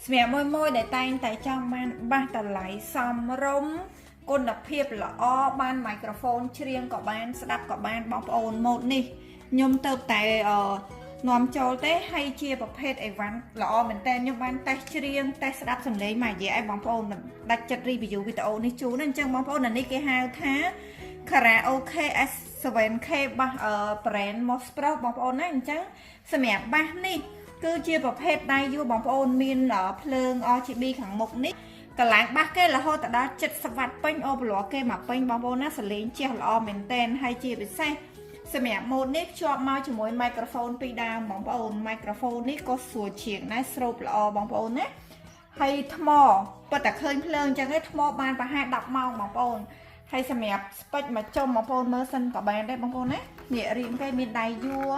សម្រាប់មួយដែលតែងតែចង់បានបាសតម្លៃសមរម្យគុណភាពល្អបានមីក្រូហ្វូនច្រៀងក៏បានស្ដាប់ក៏បានបងប្អូនម៉ូតនេះខ្ញុំទៅតែនាំចូលទេហើយជាប្រភេទអីវ៉ាន់ល្អមែនតើខ្ញុំបានតេស្តច្រៀងតេស្តស្ដាប់សំឡេងមួយរយៈឲ្យបងប្អូនមិនដាច់ចិត្ត review វីដេអូនេះជូនណាអញ្ចឹងបងប្អូននេះគេហៅថា Karaoke S7K បាស brand Mospro បងប្អូនណាអញ្ចឹងសម្រាប់បាសនេះគឺជាប្រភេទដៃយួរបងប្អូនមានភ្លើង RGB ខាងមុខនេះកន្លែងបាសគេរហូតដល់70វ៉ាត់ពេញអូប្លុកគេមកពេញបងប្អូនណាសលេងជះល្អមែនតែនហើយជាពិសេសសម្រាប់ម៉ូតនេះភ្ជាប់មកជាមួយមីក្រូហ្វូនពីរដើមបងប្អូនមីក្រូហ្វូននេះក៏ស្រួលជាងដែរស្រូបល្អបងប្អូនណាហើយថ្មប៉ុន្តែឃើញភ្លើងអញ្ចឹងឯងថ្មបានប្រហែល10ម៉ោងបងប្អូនហើយសម្រាប់ស្ពេចមកចុំបងប្អូនមើលសិនក៏បានដែរបងប្អូនណានេះរៀងគេមានដៃយួរ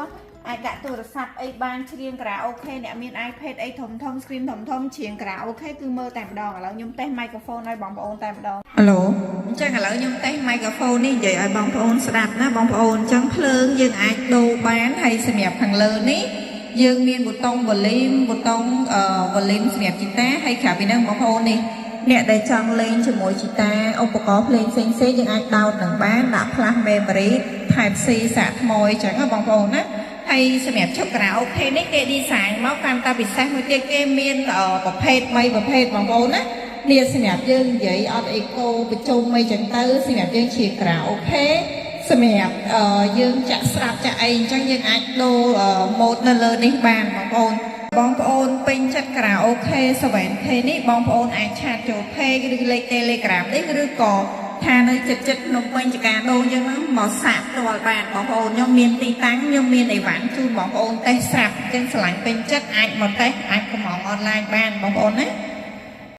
អាចដាក់ទូរស័ព្ទអីបានច្រៀងការ៉ាអូខេអ្នកមាន iPad អីធំធំ screen ធំធំច្រៀងការ៉ាអូខេគឺមើលតែម្ដងឥឡូវខ្ញុំតេស្តមីក្រូហ្វូនឲ្យបងប្អូនតែម្ដងហេឡូអញ្ចឹងឥឡូវខ្ញុំតេស្តមីក្រូហ្វូននេះនិយាយឲ្យបងប្អូនស្ដាប់ណាបងប្អូនអញ្ចឹងភ្លើងយើងអាចដូរបានហើយសម្រាប់ខាងលើនេះយើងមានប៊ូតុង volume ប៊ូតុងvolume សម្រាប់ហ្គីតាហើយក្រៅពីនោះបងប្អូននេះអ្នកដែលចង់លេងជាមួយហ្គីតាឧបករណ៍ភ្លេងផ្សេងៗយើងអាចដោតនឹងបានដាក់ flash memory Type C សាកថ្មអញ្ចឹងបងប្អូនណាហើយសម្រាប់ជប់ការ៉ាអូខេនេះគេ design មកតាមតាពិសេសមួយទៀតគេមានប្រភេទ3ប្រភេទបងប្អូនណានេះសម្រាប់យើងនិយាយអត់អេកូបញ្ជុំអីចឹងទៅសម្រាប់យើងជាការ៉ាអូខេសម្រាប់យើងចាក់ស្ដាប់ចាក់អីអញ្ចឹងយើងអាចដូរម៉ូដនៅលើនេះបានបងប្អូនពេញចិត្តការ៉ាអូខេ 7K នេះបងប្អូនអាចឆាតចូល page ឬលេខ Telegram នេះឬក៏ថានៅចិត្តភ្នំពេញចកាដូរយើងហ្នឹងមកសាកផ្ទាល់បានបងប្អូនខ្ញុំមានទីតាំងខ្ញុំមានអីវ៉ាន់ជូនបងប្អូនតេស្តស្រាប់អញ្ចឹងឆ្លាញ់ពេញចិត្តអាចមកតេស្តអាចកម្មអនឡាញបានបងប្អូនណា